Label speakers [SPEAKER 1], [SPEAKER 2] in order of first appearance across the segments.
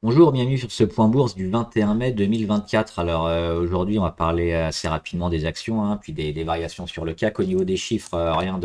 [SPEAKER 1] Bonjour, bienvenue sur ce point bourse du 21 mai 2024. Alors aujourd'hui, on va parler assez rapidement des actions, hein, puis des variations sur le CAC. Au niveau des chiffres, rien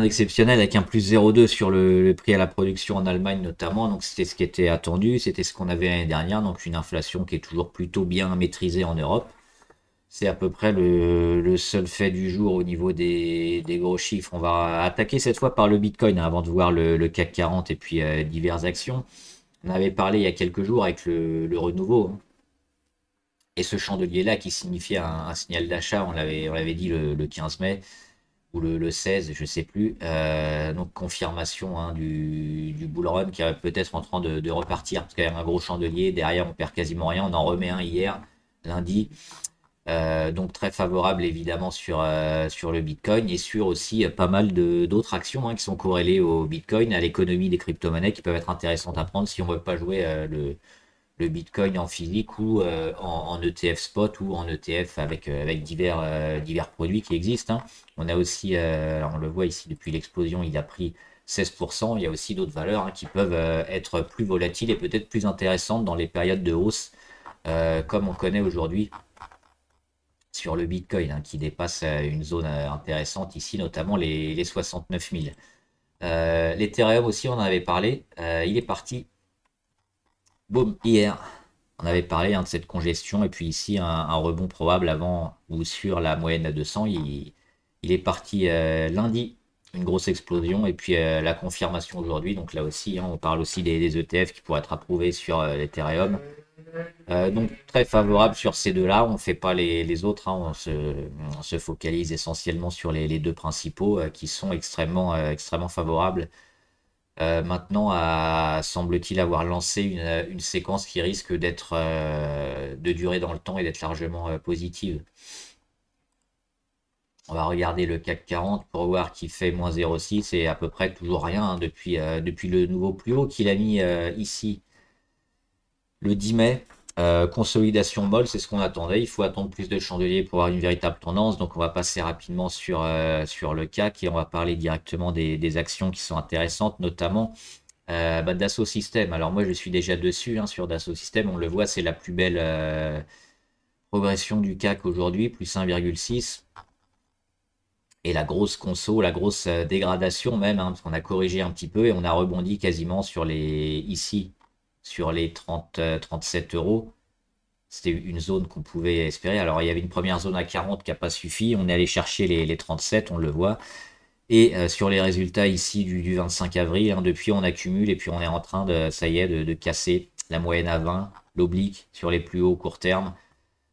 [SPEAKER 1] d'exceptionnel avec un plus 0,2 sur le prix à la production en Allemagne notamment. Donc c'était ce qui était attendu, c'était ce qu'on avait l'année dernière. Donc une inflation qui est toujours plutôt bien maîtrisée en Europe. C'est à peu près le seul fait du jour au niveau des gros chiffres. On va attaquer cette fois par le Bitcoin, hein, avant de voir le CAC 40 et puis diverses actions. On avait parlé il y a quelques jours avec le renouveau, hein. Et ce chandelier-là qui signifiait un signal d'achat, on l'avait dit le 15 mai ou le 16, je ne sais plus. Donc confirmation, hein, du bull run qui est peut-être en train de repartir parce qu'il y a un gros chandelier. Derrière, on perd quasiment rien. On en remet un hier, lundi. Donc très favorable évidemment sur le Bitcoin et sur aussi pas mal d'autres actions, hein, qui sont corrélées au Bitcoin, à l'économie des crypto-monnaies qui peuvent être intéressantes à prendre si on veut pas jouer le Bitcoin en physique ou en ETF spot ou en ETF avec divers produits qui existent, hein. On a aussi, alors on le voit ici depuis l'explosion, il a pris 16%. Il y a aussi d'autres valeurs, hein, qui peuvent être plus volatiles et peut-être plus intéressantes dans les périodes de hausse, comme on connaît aujourd'hui sur le Bitcoin, hein, qui dépasse une zone intéressante ici, notamment les 69 000. L'Ethereum aussi, on en avait parlé. Il est parti, boum, hier. On avait parlé, hein, de cette congestion et puis ici un rebond probable avant ou sur la moyenne à 200. Il est parti lundi, une grosse explosion et puis la confirmation aujourd'hui. Donc là aussi, hein, on parle aussi des ETF qui pourraient être approuvés sur l'Ethereum. Donc très favorable sur ces deux-là. On ne fait pas les autres, hein. On se focalise essentiellement sur les deux principaux, qui sont extrêmement favorables. Maintenant, semble-t-il avoir lancé une séquence qui risque de durer dans le temps et d'être largement positive. On va regarder le CAC 40 pour voir qu'il fait moins 0,6 et à peu près toujours rien, hein, depuis le nouveau plus haut qu'il a mis ici le 10 mai. Consolidation molle, c'est ce qu'on attendait. Il faut attendre plus de chandeliers pour avoir une véritable tendance. Donc on va passer rapidement sur le CAC et on va parler directement des actions qui sont intéressantes, notamment Dassault Systèmes. Alors moi je suis déjà dessus, hein, sur Dassault Systèmes. On le voit, c'est la plus belle progression du CAC aujourd'hui, plus 1,6. Et la grosse conso, la grosse dégradation même, hein, parce qu'on a corrigé un petit peu et on a rebondi quasiment ici, sur les 30, 37 euros. C'était une zone qu'on pouvait espérer. Alors, il y avait une première zone à 40 qui n'a pas suffi. On est allé chercher les 37, on le voit. Et sur les résultats ici du 25 avril, hein, depuis, on accumule et puis on est en train ça y est, de casser la moyenne à 20, l'oblique sur les plus hauts court terme.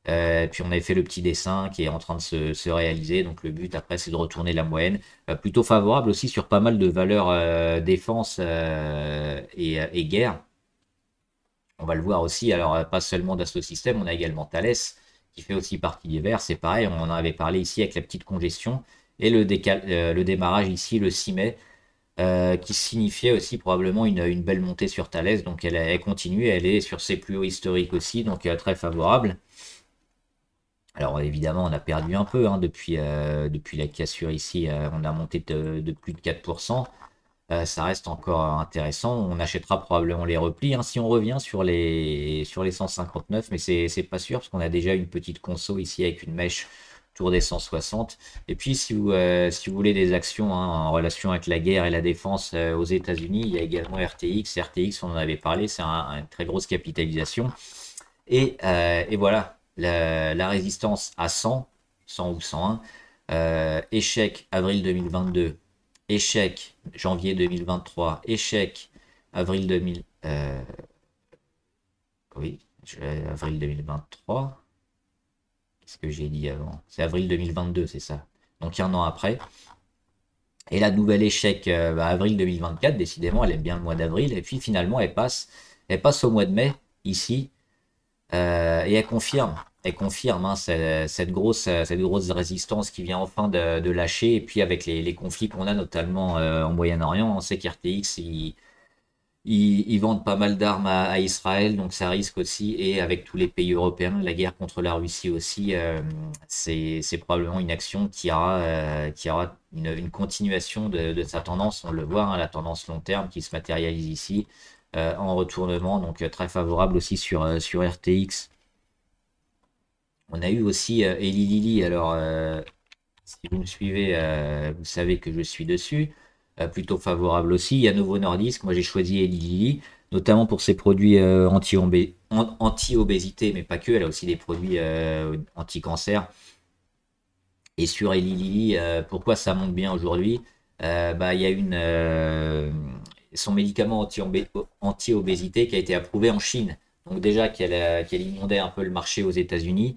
[SPEAKER 1] Puis on avait fait le petit dessin qui est en train de se réaliser. Donc le but après, c'est de retourner la moyenne. Plutôt favorable aussi sur pas mal de valeurs défense et guerre. On va le voir aussi, alors pas seulement Dassault Systèmes, on a également Thales qui fait aussi partie des verts. C'est pareil, on en avait parlé ici avec la petite congestion et le démarrage ici le 6 mai, qui signifiait aussi probablement une belle montée sur Thales. Donc elle continue, elle est sur ses plus hauts historiques aussi, donc très favorable. Alors évidemment, on a perdu un peu, hein, depuis la cassure ici, on a monté de plus de 4%. Ça reste encore intéressant. On achètera probablement les replis, hein, si on revient sur les 159, mais c'est pas sûr parce qu'on a déjà une petite conso ici avec une mèche autour des 160. Et puis si vous voulez des actions, hein, en relation avec la guerre et la défense aux États-Unis, il y a également RTX. RTX, on en avait parlé, c'est une très grosse capitalisation. Et voilà, la résistance à 100, 100 ou 101, échec avril 2022, échec janvier 2023, échec avril 2000, oui, avril 2023. Qu'est-ce que j'ai dit avant? C'est avril 2022, c'est ça. Donc un an après. Et la nouvelle échec, avril 2024, décidément, elle aime bien le mois d'avril. Et puis finalement, elle passe au mois de mai, ici. Et elle confirme, hein, cette grosse résistance qui vient enfin de lâcher. Et puis avec les conflits qu'on a notamment en Moyen-Orient, on sait qu'RTX, ils vendent pas mal d'armes à Israël, donc ça risque aussi. Et avec tous les pays européens, la guerre contre la Russie aussi, c'est probablement une action qui aura une continuation de sa tendance. On le voit, hein, la tendance long terme qui se matérialise ici. en retournement, donc très favorable aussi sur RTX. On a eu aussi Eli Lilly. Alors, si vous me suivez, vous savez que je suis dessus. Plutôt favorable aussi. Il y a Novo Nordisk. Moi, j'ai choisi Eli Lilly, notamment pour ses produits anti-obésité, mais pas que. Elle a aussi des produits anti-cancer. Et sur Eli Lilly, pourquoi ça monte bien aujourd'hui? Bah, il y a son médicament anti-obésité qui a été approuvé en Chine. Donc déjà qu'elle inondait un peu le marché aux États-Unis.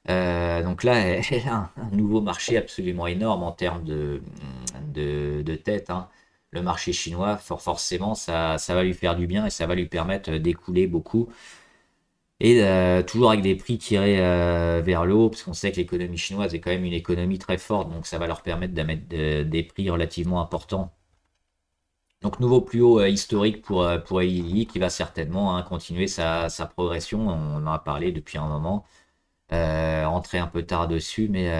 [SPEAKER 1] Donc là, elle a un nouveau marché absolument énorme en termes de tête, hein. Le marché chinois, forcément, ça va lui faire du bien et ça va lui permettre d'écouler beaucoup. Et toujours avec des prix tirés vers le haut, parce qu'on sait que l'économie chinoise est quand même une économie très forte, donc ça va leur permettre de mettre des prix relativement importants. Donc nouveau plus haut historique pour Eli Lilly, qui va certainement, hein, continuer sa progression. On en a parlé depuis un moment. Entré un peu tard dessus, mais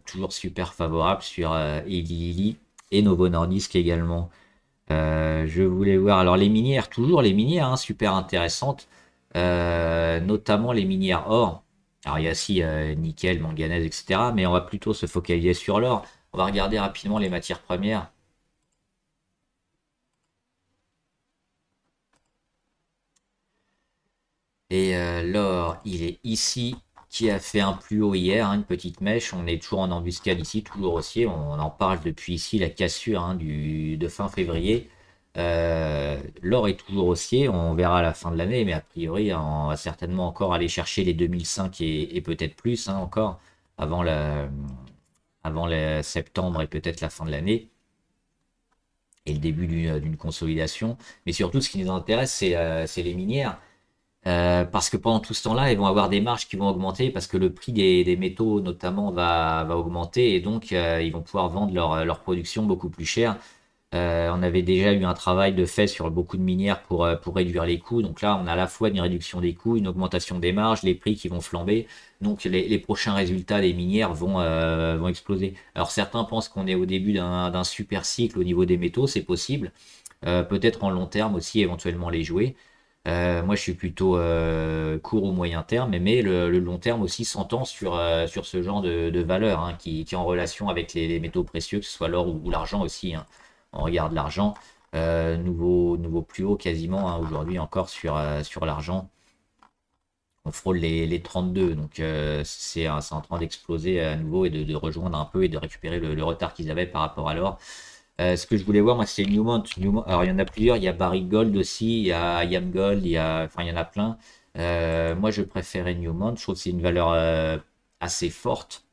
[SPEAKER 1] toujours super favorable sur Eli Lilly et Novo Nordisk également. Je voulais voir, alors les minières, toujours les minières, hein, super intéressantes, notamment les minières or. Alors il y a aussi nickel, manganèse, etc. Mais on va plutôt se focaliser sur l'or. On va regarder rapidement les matières premières. Et l'or, il est ici, qui a fait un plus haut hier, hein, une petite mèche. On est toujours en embuscade ici, toujours haussier. On en parle depuis ici, la cassure, hein, de fin février. L'or est toujours haussier, on verra à la fin de l'année, mais a priori, on va certainement encore aller chercher les 2005 et peut-être plus, hein, encore, avant le septembre et peut-être la fin de l'année et le début d'une consolidation. Mais surtout, ce qui nous intéresse, c'est les minières. Parce que pendant tout ce temps-là, ils vont avoir des marges qui vont augmenter parce que le prix des métaux notamment va augmenter et donc ils vont pouvoir vendre leur production beaucoup plus cher. On avait déjà eu un travail de fait sur beaucoup de minières pour réduire les coûts. Donc là, on a à la fois une réduction des coûts, une augmentation des marges, les prix qui vont flamber. Donc les prochains résultats des minières vont exploser. Alors certains pensent qu'on est au début d'un super cycle au niveau des métaux, c'est possible. Peut-être en long terme aussi, éventuellement les jouer. Moi, je suis plutôt court ou moyen terme, mais le long terme aussi s'entend sur ce genre de valeur, hein, qui est en relation avec les métaux précieux, que ce soit l'or ou l'argent aussi, hein. On regarde l'argent, nouveau plus haut quasiment, hein, aujourd'hui encore sur l'argent. On frôle les 32, donc c'est en train d'exploser à nouveau et de rejoindre un peu et de récupérer le retard qu'ils avaient par rapport à l'or. Ce que je voulais voir, moi, c'est Newmont. Alors, il y en a plusieurs. Il y a Barrick Gold aussi. Il y a Yam Gold. Enfin, il y en a plein. Moi, je préférais Newmont. Je trouve que c'est une valeur assez forte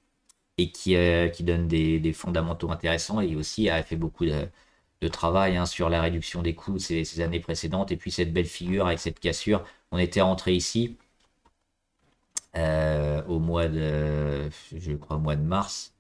[SPEAKER 1] et qui donne des fondamentaux intéressants. Et aussi, a fait beaucoup de travail, hein, sur la réduction des coûts ces années précédentes. Et puis, cette belle figure avec cette cassure. On était rentré ici au mois je crois, au mois de mars.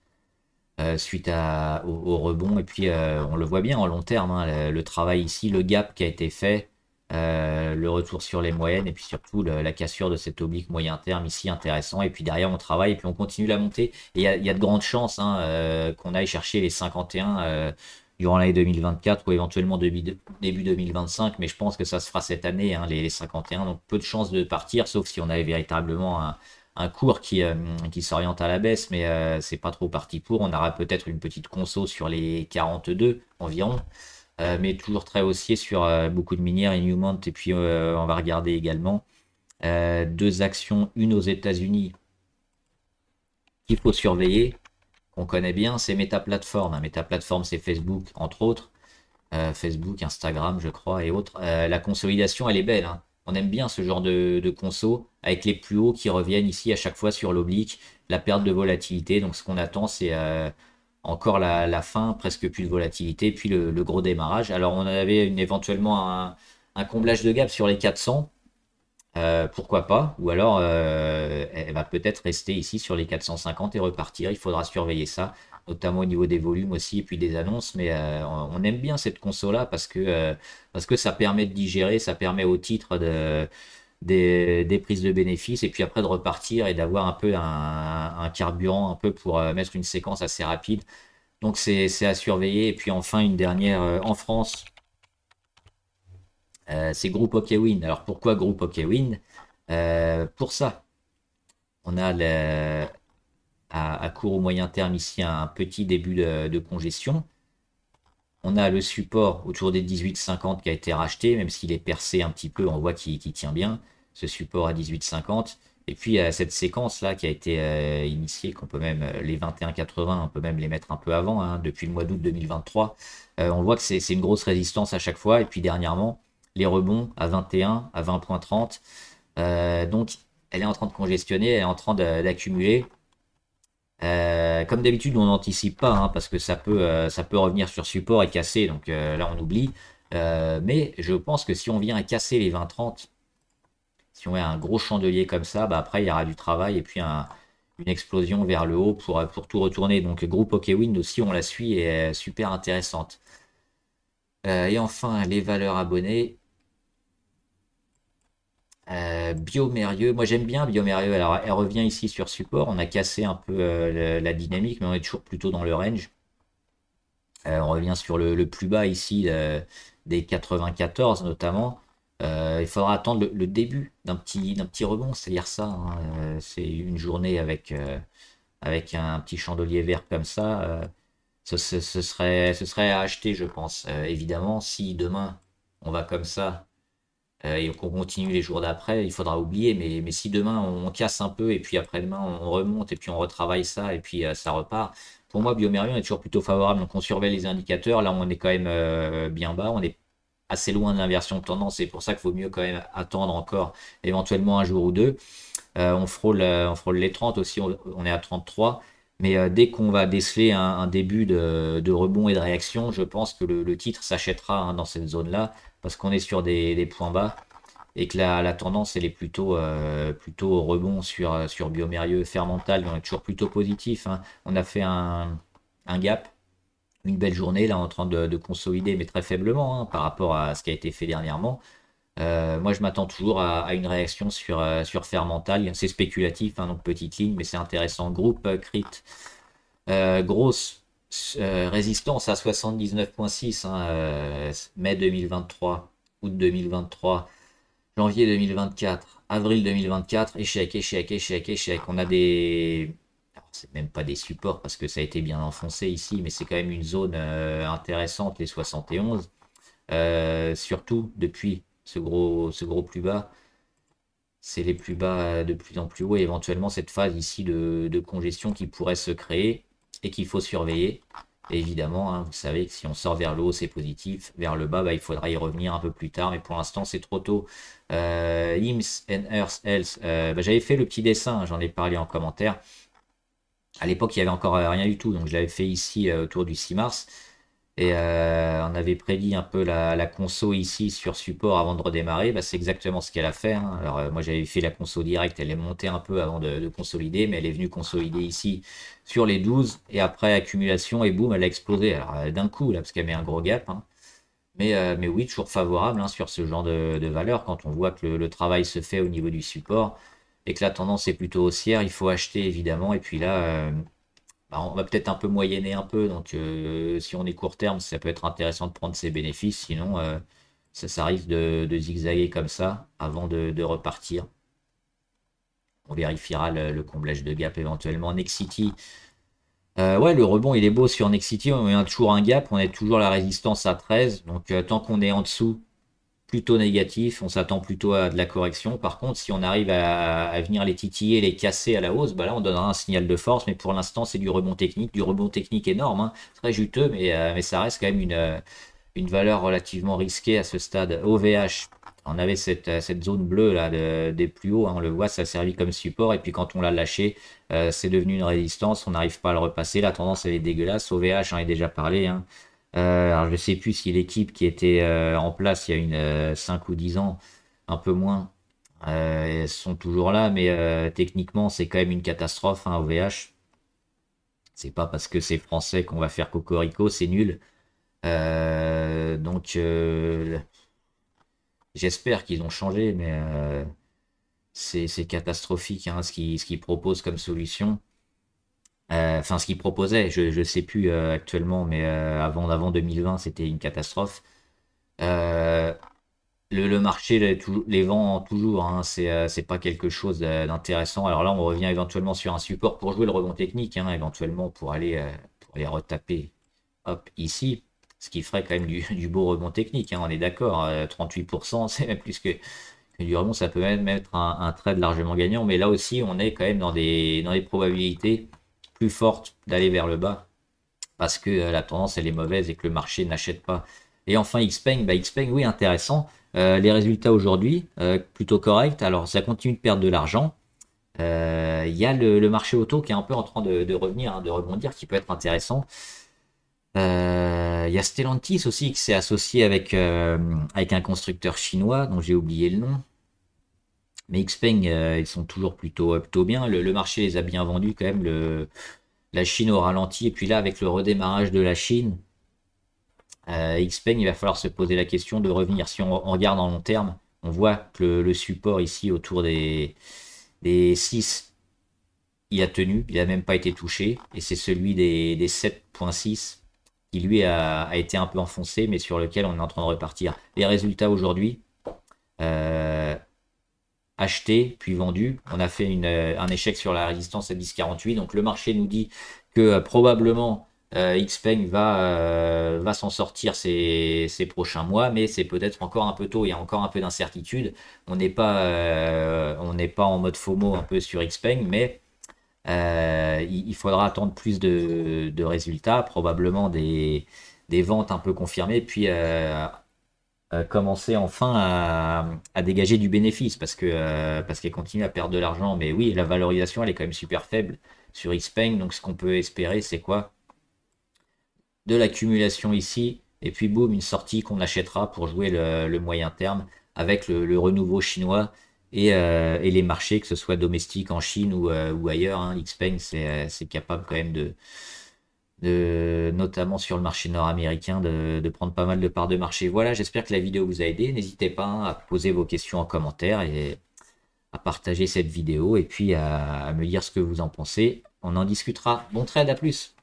[SPEAKER 1] Suite au rebond. Et puis, on le voit bien en long terme, hein, le travail ici, le gap qui a été fait, le retour sur les moyennes, et puis surtout la cassure de cet oblique moyen terme ici, intéressant. Et puis derrière, on travaille, et puis on continue la montée. Et il y a de grandes chances, hein, qu'on aille chercher les 51 durant l'année 2024 ou éventuellement début 2025. Mais je pense que ça se fera cette année, hein, les 51. Donc peu de chances de partir, sauf si on avait véritablement un cours qui s'oriente à la baisse, mais c'est pas trop parti pour. On aura peut-être une petite conso sur les 42 environ, mais toujours très haussier sur beaucoup de minières et Newmont. Et puis on va regarder également deux actions, une aux États-Unis qu'il faut surveiller, qu'on connaît bien, c'est Meta Platform. Meta Platform, c'est Facebook, entre autres. Facebook, Instagram, je crois, et autres. La consolidation, elle est belle, hein. On aime bien ce genre de conso, avec les plus hauts qui reviennent ici à chaque fois sur l'oblique, la perte de volatilité. Donc ce qu'on attend, c'est encore la fin, presque plus de volatilité, puis le gros démarrage. Alors on avait éventuellement un comblage de gap sur les 400. Pourquoi pas? Ou alors elle va peut-être rester ici sur les 450 et repartir. Il faudra surveiller ça, notamment au niveau des volumes aussi et puis des annonces. Mais on aime bien cette console-là parce que ça permet de digérer, ça permet au titre des prises de bénéfices et puis après de repartir et d'avoir un peu un carburant un peu pour mettre une séquence assez rapide. Donc c'est à surveiller. Et puis enfin une dernière en France. C'est groupe OK Win. Alors pourquoi groupe OK Win? Pour ça, on a à court ou moyen terme ici un petit début de congestion. On a le support autour des 18,50 qui a été racheté, même s'il est percé un petit peu, on voit qu'il tient bien, ce support à 18,50. Et puis cette séquence-là qui a été initiée, qu'on peut même, les 21,80, on peut même les mettre un peu avant, hein, depuis le mois d'août 2023. On voit que c'est une grosse résistance à chaque fois. Et puis dernièrement, les rebonds à 21, à 20,30. Donc elle est en train de congestionner, elle est en train d'accumuler. Comme d'habitude, on n'anticipe pas, hein, parce que ça peut revenir sur support et casser, donc là on oublie. Mais je pense que si on vient à casser les 20-30, si on met un gros chandelier comme ça, bah après il y aura du travail et puis une explosion vers le haut pour tout retourner. Donc groupe OKWind aussi, on la suit et est super intéressante. Et enfin, les valeurs abonnées. Biomérieux, moi j'aime bien Biomérieux. Alors elle revient ici sur support, on a cassé un peu la dynamique, mais on est toujours plutôt dans le range. On revient sur le plus bas ici des 94 notamment. Il faudra attendre le début d'un petit rebond, c'est-à-dire ça, hein. C'est une journée avec un petit chandelier vert comme ça. Ce serait à acheter, je pense. Évidemment, si demain on va comme ça et qu'on continue les jours d'après, il faudra oublier. Mais si demain on casse un peu et puis après-demain on remonte et puis on retravaille ça et puis ça repart, pour moi Biomérieux est toujours plutôt favorable. Donc on surveille les indicateurs. Là on est quand même bien bas, on est assez loin de l'inversion de tendance. C'est pour ça qu'il vaut mieux quand même attendre encore éventuellement un jour ou deux. On frôle les 30 aussi, on est à 33. Mais dès qu'on va déceler un début de rebond et de réaction, je pense que le titre s'achètera, hein, dans cette zone-là, parce qu'on est sur des points bas et que la tendance elle est plutôt au rebond sur Biomérieux. Fermental, on est toujours plutôt positif, hein. On a fait un gap, une belle journée là en train de consolider, mais très faiblement, hein, par rapport à ce qui a été fait dernièrement. Moi, je m'attends toujours à une réaction sur Fermental. C'est spéculatif, hein, donc petite ligne, mais c'est intéressant. Groupe Crit, grosse résistance à 79,6, hein, mai 2023, août 2023, janvier 2024, avril 2024, échec, échec, échec, échec. On a des... alors, c'est même pas des supports parce que ça a été bien enfoncé ici, mais c'est quand même une zone intéressante, les 71. Surtout depuis ce gros plus bas, c'est les plus bas de plus en plus haut et éventuellement cette phase ici de congestion qui pourrait se créer et qu'il faut surveiller. Et évidemment, hein, vous savez que si on sort vers le haut, c'est positif. Vers le bas, bah, il faudra y revenir un peu plus tard, mais pour l'instant, c'est trop tôt. IMS and Earth Health, bah, j'avais fait le petit dessin, hein, j'en ai parlé en commentaire. À l'époque, il n'y avait encore rien du tout, donc je l'avais fait ici autour du 6 mars. Et on avait prédit un peu la conso ici sur support avant de redémarrer. Bah, c'est exactement ce qu'elle a fait, hein. Alors moi j'avais fait la conso directe, elle est montée un peu avant de consolider, mais elle est venue consolider ici sur les 12 et après accumulation et boum, elle a explosé. Alors d'un coup là, parce qu'elle met un gros gap, hein. Mais oui, toujours favorable, hein, sur ce genre de valeur quand on voit que le travail se fait au niveau du support et que la tendance est plutôt haussière, il faut acheter évidemment. Et puis là, bah, on va peut-être un peu moyenner un peu. Donc, si on est court terme, ça peut être intéressant de prendre ses bénéfices. Sinon, ça risque de zigzaguer comme ça avant de repartir. On vérifiera le comblage de gap éventuellement. Nexity. Ouais, le rebond, il est beau sur Nexity. On a toujours un gap. On est toujours la résistance à 13. Donc, tant qu'on est en dessous, plutôt négatif, on s'attend plutôt à de la correction. Par contre, si on arrive à venir les titiller, les casser à la hausse, bah là on donnera un signal de force, mais pour l'instant c'est du rebond technique énorme, hein, très juteux, mais ça reste quand même une valeur relativement risquée à ce stade. OVH, on avait cette zone bleue là des plus hauts, hein, on le voit, ça a servi comme support, et puis quand on l'a lâché, c'est devenu une résistance, on n'arrive pas à le repasser, la tendance elle est dégueulasse. OVH, j'en ai déjà parlé, hein. Alors je sais plus si l'équipe qui était en place il y a 5 ou 10 ans, un peu moins, elles sont toujours là, mais techniquement c'est quand même une catastrophe, hein, OVH. C'est pas parce que c'est français qu'on va faire cocorico, c'est nul. Donc j'espère qu'ils ont changé, mais c'est catastrophique, hein, ce qu'ils proposent comme solution. Enfin, ce qu'ils proposaient, je ne sais plus actuellement, mais avant 2020, c'était une catastrophe. Euh, le marché les vend toujours, hein, c'est pas quelque chose d'intéressant. Alors là, on revient éventuellement sur un support pour jouer le rebond technique, hein, éventuellement pour aller retaper hop, ici, ce qui ferait quand même du beau rebond technique, hein, on est d'accord. 38%, c'est même plus que du rebond, ça peut même être un trade largement gagnant, mais là aussi, on est quand même dans des probabilités plus fortes d'aller vers le bas parce que la tendance elle est mauvaise et que le marché n'achète pas. Et enfin Xpeng, Xpeng oui intéressant. Les résultats aujourd'hui plutôt corrects. Alors ça continue de perdre de l'argent. Il y a le marché auto qui est un peu en train de revenir, hein, de rebondir, qui peut être intéressant. Il y a Stellantis aussi qui s'est associé avec un constructeur chinois dont j'ai oublié le nom. Mais Xpeng, ils sont toujours plutôt bien. Le marché les a bien vendus quand même. La Chine au ralenti. Et puis là, avec le redémarrage de la Chine, Xpeng, il va falloir se poser la question de revenir. Si on regarde en long terme, on voit que le support ici autour des 6, il a tenu, il n'a même pas été touché. Et c'est celui des 7,6 qui lui a été un peu enfoncé, mais sur lequel on est en train de repartir. Les résultats aujourd'hui, acheté puis vendu. On a fait un échec sur la résistance à 10,48. Donc le marché nous dit que probablement Xpeng va s'en sortir ces prochains mois, mais c'est peut-être encore un peu tôt, il y a encore un peu d'incertitude. On n'est pas en mode FOMO un peu sur Xpeng, mais il faudra attendre plus de résultats, probablement des ventes un peu confirmées, puis commencer enfin à dégager du bénéfice parce qu'elle continue à perdre de l'argent. Mais oui, la valorisation elle est quand même super faible sur Xpeng. Donc ce qu'on peut espérer, c'est quoi? De l'accumulation ici, et puis boum, une sortie qu'on achètera pour jouer le moyen terme avec le renouveau chinois et les marchés, que ce soit domestique en Chine ou ailleurs. Hein. Xpeng, c'est capable quand même notamment sur le marché nord-américain, de prendre pas mal de parts de marché. Voilà, j'espère que la vidéo vous a aidé. N'hésitez pas à poser vos questions en commentaire et à partager cette vidéo et puis à me dire ce que vous en pensez. On en discutera. Bon trade, à plus!